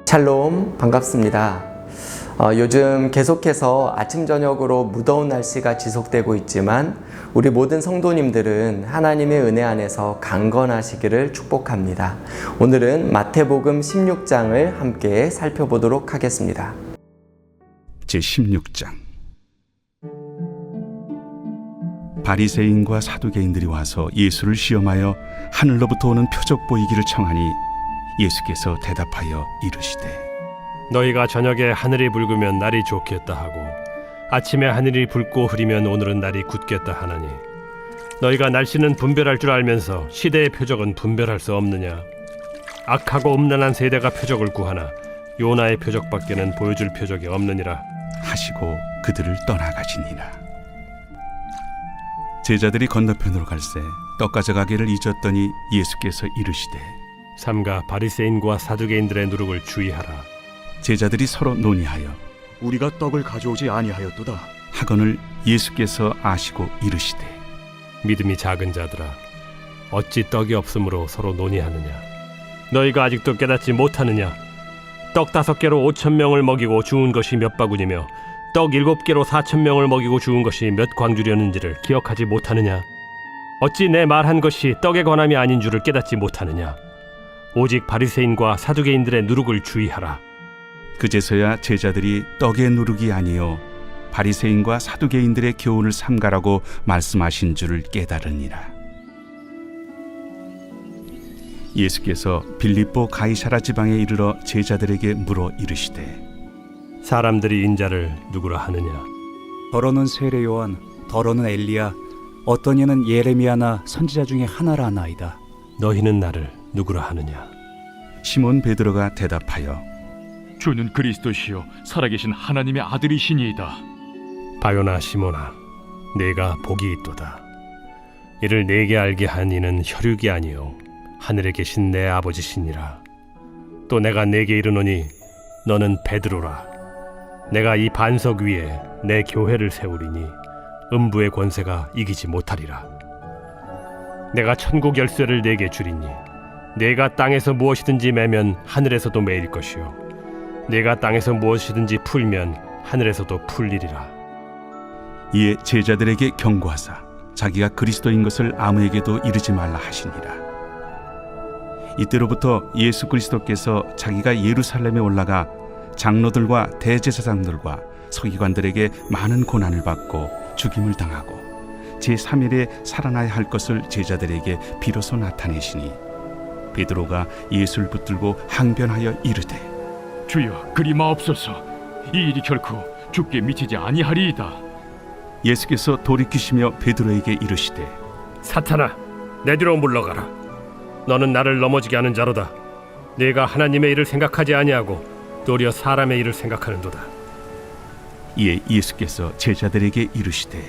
샬롬, 반갑습니다. 요즘 계속해서 아침 저녁으로 무더운 날씨가 지속되고 있지만 우리 모든 성도님들은 하나님의 은혜 안에서 강건하시기를 축복합니다. 오늘은 마태복음 16장을 함께 살펴보도록 하겠습니다. 제16장. 바리새인과 사두개인들이 와서 예수를 시험하여 하늘로부터 오는 표적 보이기를 청하니 예수께서 대답하여 이르시되 너희가 저녁에 하늘이 붉으면 날이 좋겠다 하고 아침에 하늘이 붉고 흐리면 오늘은 날이 굳겠다 하나니 너희가 날씨는 분별할 줄 알면서 시대의 표적은 분별할 수 없느냐? 악하고 음란한 세대가 표적을 구하나 요나의 표적밖에는 보여줄 표적이 없느니라 하시고 그들을 떠나가시니라. 제자들이 건너편으로 갈새 떡 가져가기를 잊었더니 예수께서 이르시되 삼가 바리새인과 사두개인들의 누룩을 주의하라. 제자들이 서로 논의하여 우리가 떡을 가져오지 아니하였도다 하거늘 예수께서 아시고 이르시되 믿음이 작은 자들아 어찌 떡이 없으므로 서로 논의하느냐? 너희가 아직도 깨닫지 못하느냐? 떡 5개로 5,000명을 먹이고 주운 것이 몇 바구니며 떡 7개로 4,000명을 먹이고 주운 것이 몇 광주렸는지를 기억하지 못하느냐? 어찌 내 말한 것이 떡에 관함이 아닌 줄을 깨닫지 못하느냐? 오직 바리새인과 사두개인들의 누룩을 주의하라. 그제서야 제자들이 떡의 누룩이 아니요 바리새인과 사두개인들의 교훈을 삼가라고 말씀하신 줄을 깨달으니라. 예수께서 빌립보 가이사라 지방에 이르러 제자들에게 물어 이르시되 사람들이 인자를 누구라 하느냐? 더러는 세례 요한, 더러는 엘리야, 어떤 이는 예레미야나 선지자 중에 하나라 하나이다. 너희는 나를 누구라 하느냐? 시몬 베드로가 대답하여 주는 그리스도시요 살아계신 하나님의 아들이시니이다. 바요나 시몬아, 내가 복이 있도다. 이를 내게 알게 한 이는 혈육이 아니요 하늘에 계신 내 아버지시니라. 또 내가 내게 이르노니 너는 베드로라. 내가 이 반석 위에 내 교회를 세우리니 음부의 권세가 이기지 못하리라. 내가 천국 열쇠를 내게 주리니 내가 땅에서 무엇이든지 매면 하늘에서도 매일 것이요 내가 땅에서 무엇이든지 풀면 하늘에서도 풀리리라. 이에 제자들에게 경고하사 자기가 그리스도인 것을 아무에게도 이르지 말라 하시니라. 이때로부터 예수 그리스도께서 자기가 예루살렘에 올라가 장로들과 대제사장들과 서기관들에게 많은 고난을 받고 죽임을 당하고 제3일에 살아나야 할 것을 제자들에게 비로소 나타내시니 베드로가 예수를 붙들고 항변하여 이르되 주여 그리 마옵소서. 이 일이 결코 주께 미치지 아니하리이다. 예수께서 돌이키시며 베드로에게 이르시되 사탄아, 내 뒤로 물러가라. 너는 나를 넘어지게 하는 자로다. 내가 하나님의 일을 생각하지 아니하고 도리어 사람의 일을 생각하는도다. 이에 예수께서 제자들에게 이르시되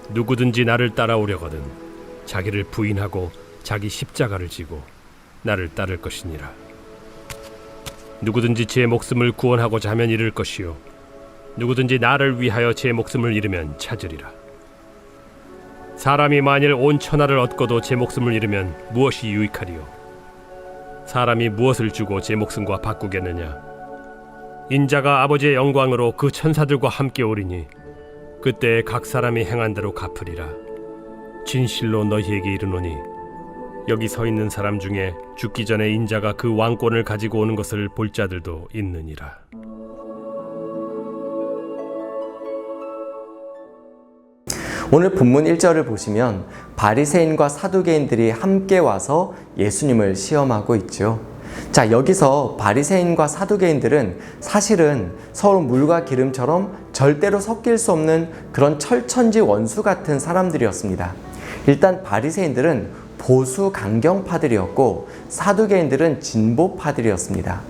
누구든지 나를 따라오려거든 자기를 부인하고 자기 십자가를 지고 나를 따를 것이니라. 누구든지 제 목숨을 구원하고자 하면 잃을 것이요 누구든지 나를 위하여 제 목숨을 잃으면 찾으리라. 사람이 만일 온 천하를 얻고도 제 목숨을 잃으면 무엇이 유익하리요? 사람이 무엇을 주고 제 목숨과 바꾸겠느냐? 인자가 아버지의 영광으로 그 천사들과 함께 오리니 그때 각 사람이 행한 대로 갚으리라. 진실로 너희에게 이르노니 여기 서 있는 사람 중에 죽기 전에 인자가 그 왕권을 가지고 오는 것을 볼 자들도 있느니라. 오늘 본문 1절을 보시면 바리새인과 사두개인들이 함께 와서 예수님을 시험하고 있죠. 자, 여기서 바리새인과 사두개인들은 사실은 서로 물과 기름처럼 절대로 섞일 수 없는 그런 철천지 원수 같은 사람들이었습니다. 일단 바리새인들은 보수 강경파들이었고 사두개인들은 진보파들이었습니다.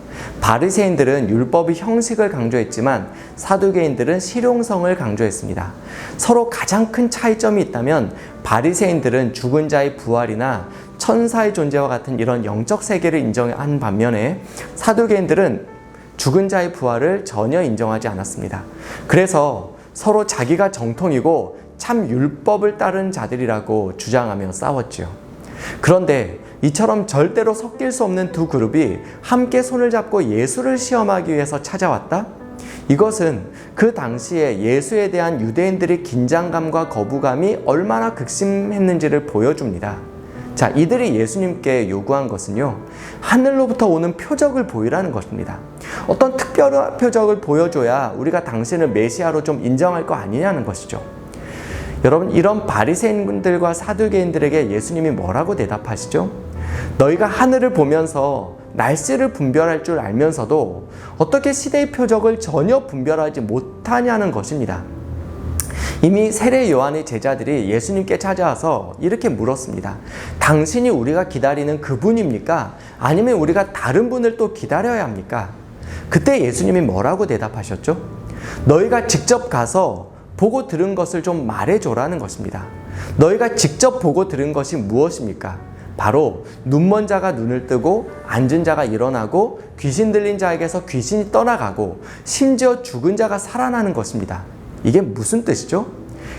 바리새인들은 율법의 형식을 강조했지만 사두개인들은 실용성을 강조했습니다. 서로 가장 큰 차이점이 있다면 바리새인들은 죽은 자의 부활이나 천사의 존재와 같은 이런 영적 세계를 인정한 반면에 사두개인들은 죽은 자의 부활을 전혀 인정하지 않았습니다. 그래서 서로 자기가 정통이고 참 율법을 따른 자들이라고 주장하며 싸웠죠. 그런데 이처럼 절대로 섞일 수 없는 두 그룹이 함께 손을 잡고 예수를 시험하기 위해서 찾아왔다? 이것은 그 당시에 예수에 대한 유대인들의 긴장감과 거부감이 얼마나 극심했는지를 보여줍니다. 자, 이들이 예수님께 요구한 것은요, 하늘로부터 오는 표적을 보이라는 것입니다. 어떤 특별한 표적을 보여줘야 우리가 당신을 메시아로 좀 인정할 거 아니냐는 것이죠. 여러분, 이런 바리새인들과 사두개인들에게 예수님이 뭐라고 대답하시죠? 너희가 하늘을 보면서 날씨를 분별할 줄 알면서도 어떻게 시대의 표적을 전혀 분별하지 못하냐는 것입니다. 이미 세례 요한의 제자들이 예수님께 찾아와서 이렇게 물었습니다. 당신이 우리가 기다리는 그분입니까? 아니면 우리가 다른 분을 또 기다려야 합니까? 그때 예수님이 뭐라고 대답하셨죠? 너희가 직접 가서 보고 들은 것을 좀 말해줘라는 것입니다. 너희가 직접 보고 들은 것이 무엇입니까? 바로 눈먼 자가 눈을 뜨고 앉은 자가 일어나고 귀신 들린 자에게서 귀신이 떠나가고 심지어 죽은 자가 살아나는 것입니다. 이게 무슨 뜻이죠?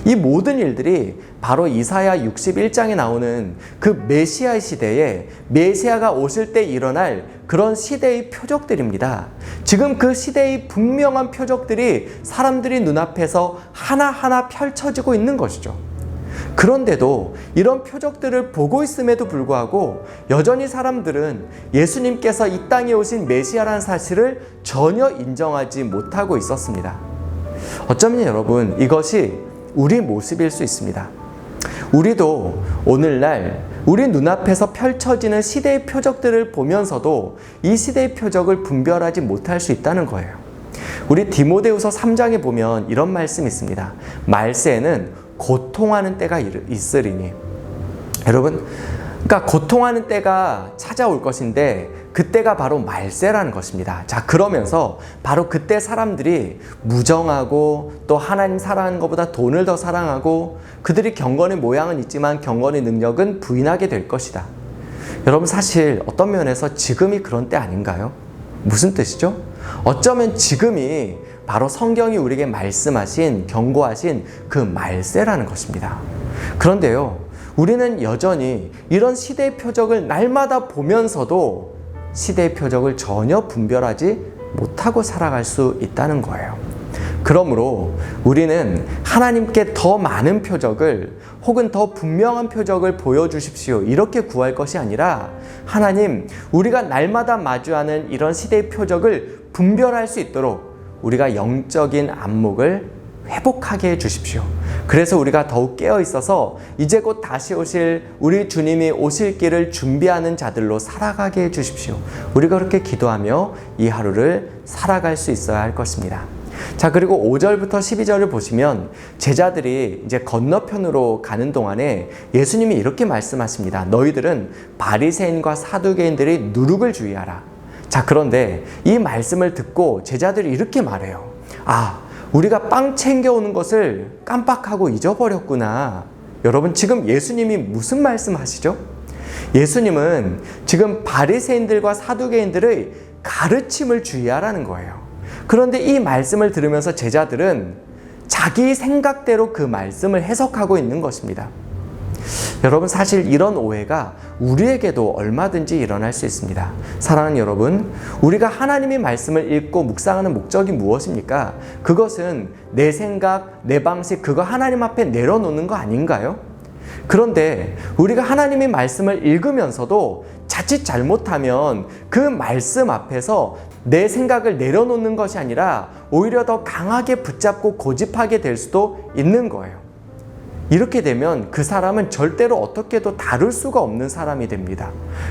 이 모든 일들이 바로 이사야 61장에 나오는 그 메시아의 시대에 메시아가 오실 때 일어날 그런 시대의 표적들입니다. 지금 그 시대의 분명한 표적들이 사람들이 눈앞에서 하나하나 펼쳐지고 있는 것이죠. 그런데도 이런 표적들을 보고 있음에도 불구하고 여전히 사람들은 예수님께서 이 땅에 오신 메시아라는 사실을 전혀 인정하지 못하고 있었습니다. 어쩌면 여러분, 이것이 우리 모습일 수 있습니다. 우리도 오늘날 우리 눈앞에서 펼쳐지는 시대의 표적들을 보면서도 이 시대의 표적을 분별하지 못할 수 있다는 거예요. 우리 디모데후서 3장에 보면 이런 말씀이 있습니다. 말세에는 고통하는 때가 있으리니. 여러분, 그러니까 고통하는 때가 찾아올 것인데 그때가 바로 말세라는 것입니다. 자, 그러면서 바로 그때 사람들이 무정하고 또 하나님 사랑하는 것보다 돈을 더 사랑하고 그들이 경건의 모양은 있지만 경건의 능력은 부인하게 될 것이다. 여러분, 사실 어떤 면에서 지금이 그런 때 아닌가요? 무슨 뜻이죠? 어쩌면 지금이 바로 성경이 우리에게 말씀하신, 경고하신 그 말세라는 것입니다. 그런데요, 우리는 여전히 이런 시대의 표적을 날마다 보면서도 시대의 표적을 전혀 분별하지 못하고 살아갈 수 있다는 거예요. 그러므로 우리는 하나님께 더 많은 표적을 혹은 더 분명한 표적을 보여주십시오, 이렇게 구할 것이 아니라 하나님, 우리가 날마다 마주하는 이런 시대의 표적을 분별할 수 있도록 우리가 영적인 안목을 회복하게 해주십시오. 그래서 우리가 더욱 깨어 있어서 이제 곧 다시 오실 우리 주님이 오실 길을 준비하는 자들로 살아가게 해주십시오. 우리가 그렇게 기도하며 이 하루를 살아갈 수 있어야 할 것입니다. 자, 그리고 5절부터 12절을 보시면 제자들이 이제 건너편으로 가는 동안에 예수님이 이렇게 말씀하십니다. 너희들은 바리새인과 사두개인들의 누룩을 주의하라. 자, 그런데 이 말씀을 듣고 제자들이 이렇게 말해요. 우리가 빵 챙겨오는 것을 깜빡하고 잊어버렸구나. 여러분, 지금 예수님이 무슨 말씀하시죠? 예수님은 지금 바리새인들과 사두개인들의 가르침을 주의하라는 거예요. 그런데 이 말씀을 들으면서 제자들은 자기 생각대로 그 말씀을 해석하고 있는 것입니다. 여러분, 사실 이런 오해가 우리에게도 얼마든지 일어날 수 있습니다. 사랑하는 여러분, 우리가 하나님의 말씀을 읽고 묵상하는 목적이 무엇입니까? 그것은 내 생각, 내 방식, 그거 하나님 앞에 내려놓는 거 아닌가요? 그런데 우리가 하나님의 말씀을 읽으면서도 자칫 잘못하면 그 말씀 앞에서 내 생각을 내려놓는 것이 아니라 오히려 더 강하게 붙잡고 고집하게 될 수도 있는 거예요. 이렇게 되면 그 사람은 절대로 어떻게도 다룰 수가 없는 사람이 됩니다.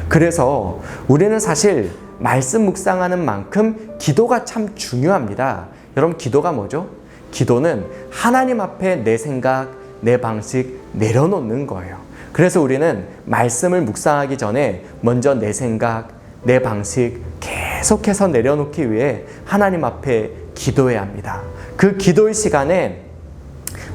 그래서 우리는 사실 말씀 묵상하는 만큼 기도가 참 중요합니다. 여러분, 기도가 뭐죠? 기도는 하나님 앞에 내 생각, 내 방식 내려놓는 거예요. 그래서 우리는 말씀을 묵상하기 전에 먼저 내 생각, 내 방식 계속해서 내려놓기 위해 하나님 앞에 기도해야 합니다. 그 기도의 시간에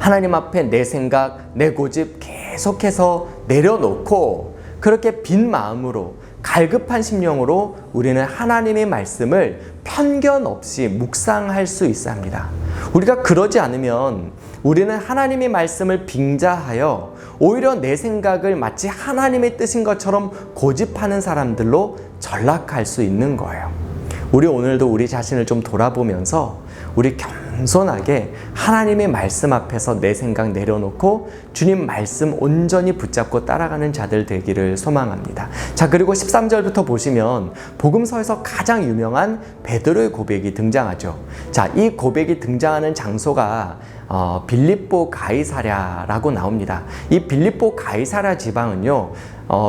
하나님 앞에 내 생각, 내 고집 계속해서 내려놓고 그렇게 빈 마음으로 갈급한 심령으로 우리는 하나님의 말씀을 편견 없이 묵상할 수 있어야 합니다. 우리가 그러지 않으면 우리는 하나님의 말씀을 빙자하여 오히려 내 생각을 마치 하나님의 뜻인 것처럼 고집하는 사람들로 전락할 수 있는 거예요. 우리 오늘도 우리 자신을 좀 돌아보면서 우리 겸손하게 하나님의 말씀 앞에서 내 생각 내려놓고 주님 말씀 온전히 붙잡고 따라가는 자들 되기를 소망합니다. 자, 그리고 13절부터 보시면 복음서에서 가장 유명한 베드로의 고백이 등장하죠. 자, 이 고백이 등장하는 장소가 빌립보 가이사랴라고 나옵니다. 이 빌립보 가이사랴 지방은요,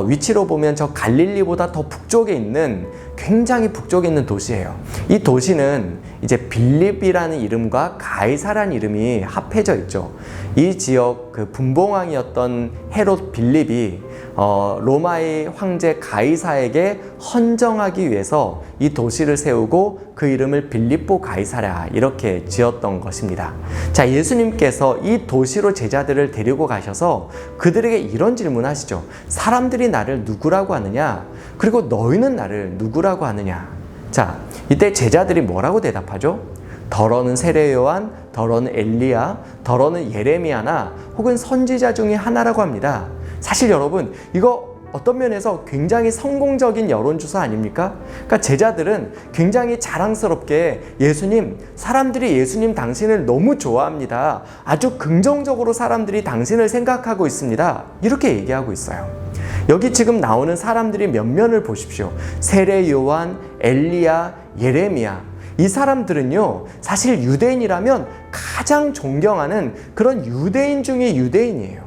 위치로 보면 저 갈릴리보다 더 북쪽에 있는, 굉장히 북쪽에 있는 도시예요. 이 도시는 이제 빌립이라는 이름과 가이사라는 이름이 합해져 있죠. 이 지역 그 분봉왕이었던 헤롯 빌립이 로마의 황제 가이사에게 헌정하기 위해서 이 도시를 세우고 그 이름을 빌립보 가이사랴 이렇게 지었던 것입니다. 자, 예수님께서 이 도시로 제자들을 데리고 가셔서 그들에게 이런 질문하시죠. 사람들이 나를 누구라고 하느냐? 그리고 너희는 나를 누구라고 하느냐? 자, 이때 제자들이 뭐라고 대답하죠? 더러는 세례 요한, 더러는 엘리야, 더러는 예레미야나 혹은 선지자 중에 하나라고 합니다. 사실 여러분, 이거 어떤 면에서 굉장히 성공적인 여론조사 아닙니까? 그러니까 제자들은 굉장히 자랑스럽게 예수님, 사람들이 예수님 당신을 너무 좋아합니다. 아주 긍정적으로 사람들이 당신을 생각하고 있습니다. 이렇게 얘기하고 있어요. 여기 지금 나오는 사람들이 몇몇을 보십시오. 세례 요한, 엘리야, 예레미야. 이 사람들은요, 사실 유대인이라면 가장 존경하는 그런 유대인 중에 유대인이에요.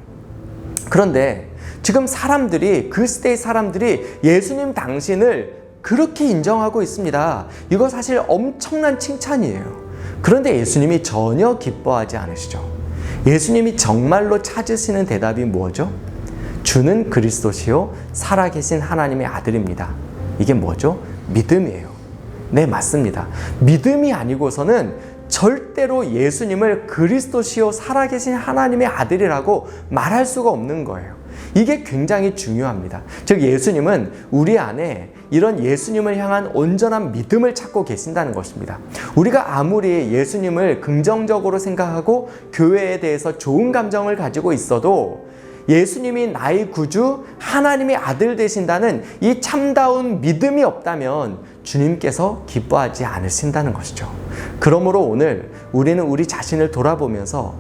그런데 지금 사람들이, 그 시대의 사람들이 예수님 당신을 그렇게 인정하고 있습니다. 이거 사실 엄청난 칭찬이에요. 그런데 예수님이 전혀 기뻐하지 않으시죠. 예수님이 정말로 찾으시는 대답이 뭐죠? 주는 그리스도시요 살아계신 하나님의 아들입니다. 이게 뭐죠? 믿음이에요. 네, 맞습니다. 믿음이 아니고서는 절대로 예수님을 그리스도시요 살아계신 하나님의 아들이라고 말할 수가 없는 거예요. 이게 굉장히 중요합니다. 즉, 예수님은 우리 안에 이런 예수님을 향한 온전한 믿음을 찾고 계신다는 것입니다. 우리가 아무리 예수님을 긍정적으로 생각하고 교회에 대해서 좋은 감정을 가지고 있어도 예수님이 나의 구주, 하나님의 아들 되신다는 이 참다운 믿음이 없다면 주님께서 기뻐하지 않으신다는 것이죠. 그러므로 오늘 우리는 우리 자신을 돌아보면서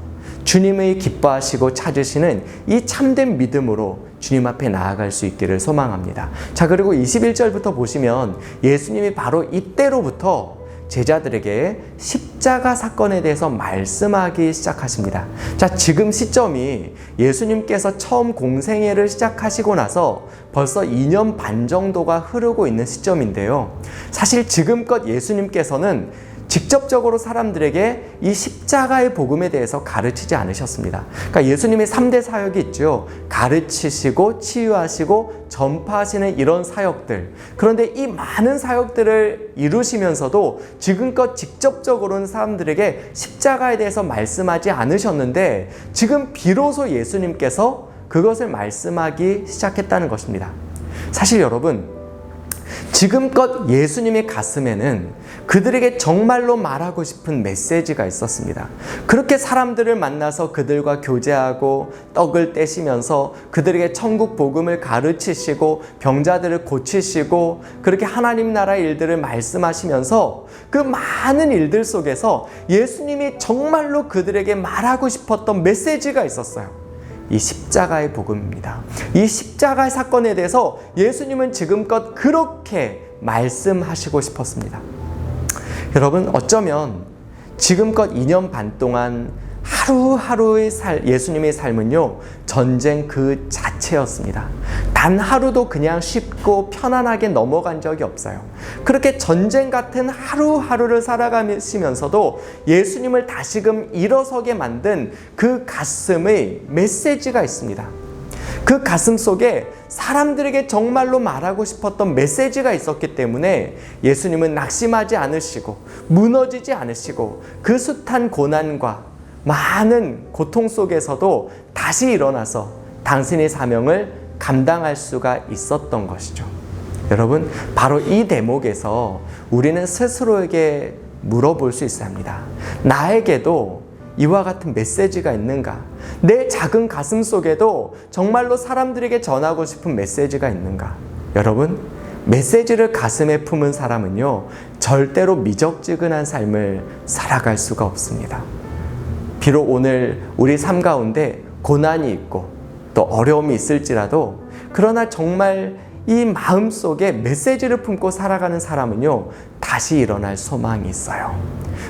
주님의 기뻐하시고 찾으시는 이 참된 믿음으로 주님 앞에 나아갈 수 있기를 소망합니다. 자, 그리고 21절부터 보시면 예수님이 바로 이때로부터 제자들에게 십자가 사건에 대해서 말씀하기 시작하십니다. 자, 지금 시점이 예수님께서 처음 공생애를 시작하시고 나서 벌써 2년 반 정도가 흐르고 있는 시점인데요. 사실 지금껏 예수님께서는 직접적으로 사람들에게 이 십자가의 복음에 대해서 가르치지 않으셨습니다. 그러니까 예수님의 3대 사역이 있죠. 가르치시고 치유하시고 전파하시는 이런 사역들. 그런데 이 많은 사역들을 이루시면서도 지금껏 직접적으로는 사람들에게 십자가에 대해서 말씀하지 않으셨는데 지금 비로소 예수님께서 그것을 말씀하기 시작했다는 것입니다. 사실 여러분, 지금껏 예수님의 가슴에는 그들에게 정말로 말하고 싶은 메시지가 있었습니다. 그렇게 사람들을 만나서 그들과 교제하고 떡을 떼시면서 그들에게 천국 복음을 가르치시고 병자들을 고치시고 그렇게 하나님 나라의 일들을 말씀하시면서 그 많은 일들 속에서 예수님이 정말로 그들에게 말하고 싶었던 메시지가 있었어요. 이 십자가의 복음입니다. 이 십자가의 사건에 대해서 예수님은 지금껏 그렇게 말씀하시고 싶었습니다. 여러분, 어쩌면 지금껏 2년 반 동안 하루하루의 예수님의 삶은요, 전쟁 그 자체였습니다. 단 하루도 그냥 쉽고 편안하게 넘어간 적이 없어요. 그렇게 전쟁 같은 하루하루를 살아가시면서도 예수님을 다시금 일어서게 만든 그 가슴의 메시지가 있습니다. 그 가슴 속에 사람들에게 정말로 말하고 싶었던 메시지가 있었기 때문에 예수님은 낙심하지 않으시고 무너지지 않으시고 그 숱한 고난과 많은 고통 속에서도 다시 일어나서 당신의 사명을 감당할 수가 있었던 것이죠. 여러분, 바로 이 대목에서 우리는 스스로에게 물어볼 수 있어야 합니다. 나에게도 이와 같은 메시지가 있는가? 내 작은 가슴 속에도 정말로 사람들에게 전하고 싶은 메시지가 있는가? 여러분, 메시지를 가슴에 품은 사람은요, 절대로 미적지근한 삶을 살아갈 수가 없습니다. 비록 오늘 우리 삶 가운데 고난이 있고 또 어려움이 있을지라도, 그러나 정말 이 마음 속에 메시지를 품고 살아가는 사람은요, 다시 일어날 소망이 있어요.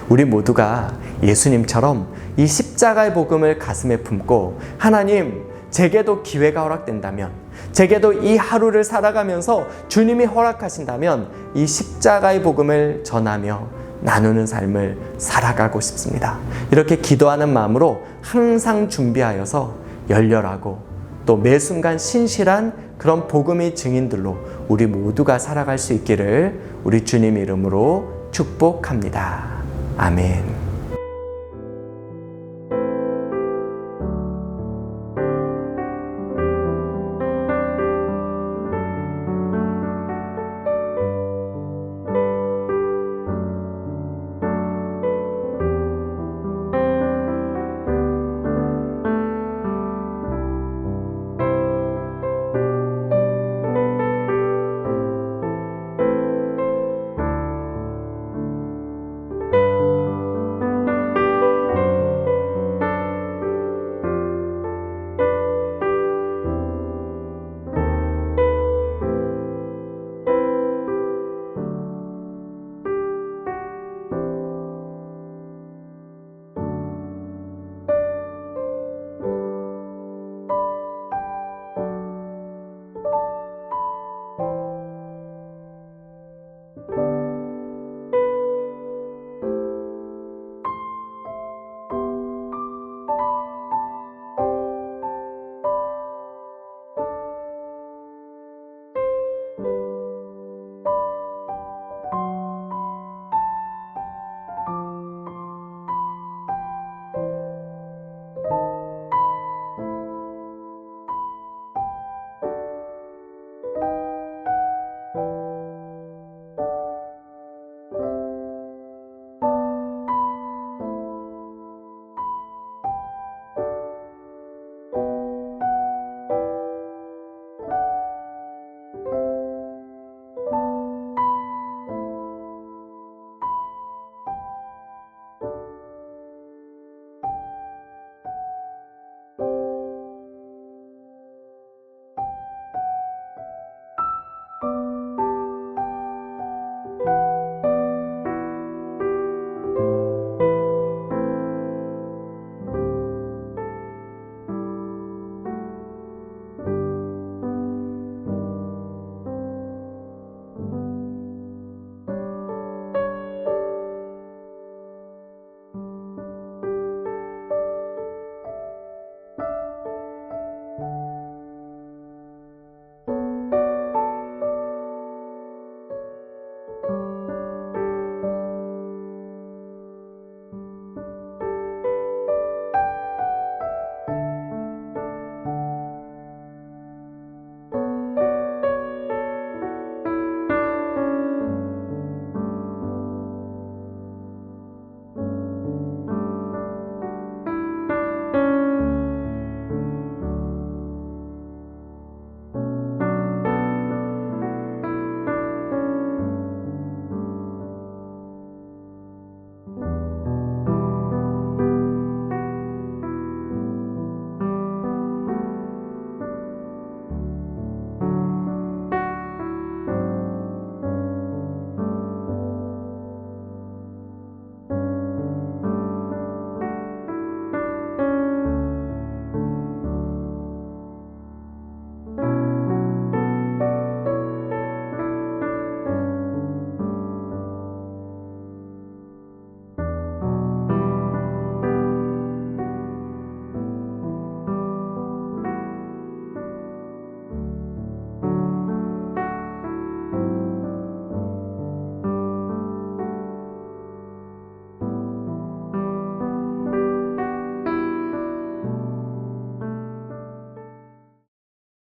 우리 모두가 예수님처럼 이 십자가의 복음을 가슴에 품고, 하나님, 제게도 기회가 허락된다면, 제게도 이 하루를 살아가면서 주님이 허락하신다면 이 십자가의 복음을 전하며 나누는 삶을 살아가고 싶습니다. 이렇게 기도하는 마음으로 항상 준비하여서 열렬하고 또 매 순간 신실한 그런 복음의 증인들로 우리 모두가 살아갈 수 있기를 우리 주님 이름으로 축복합니다. 아멘.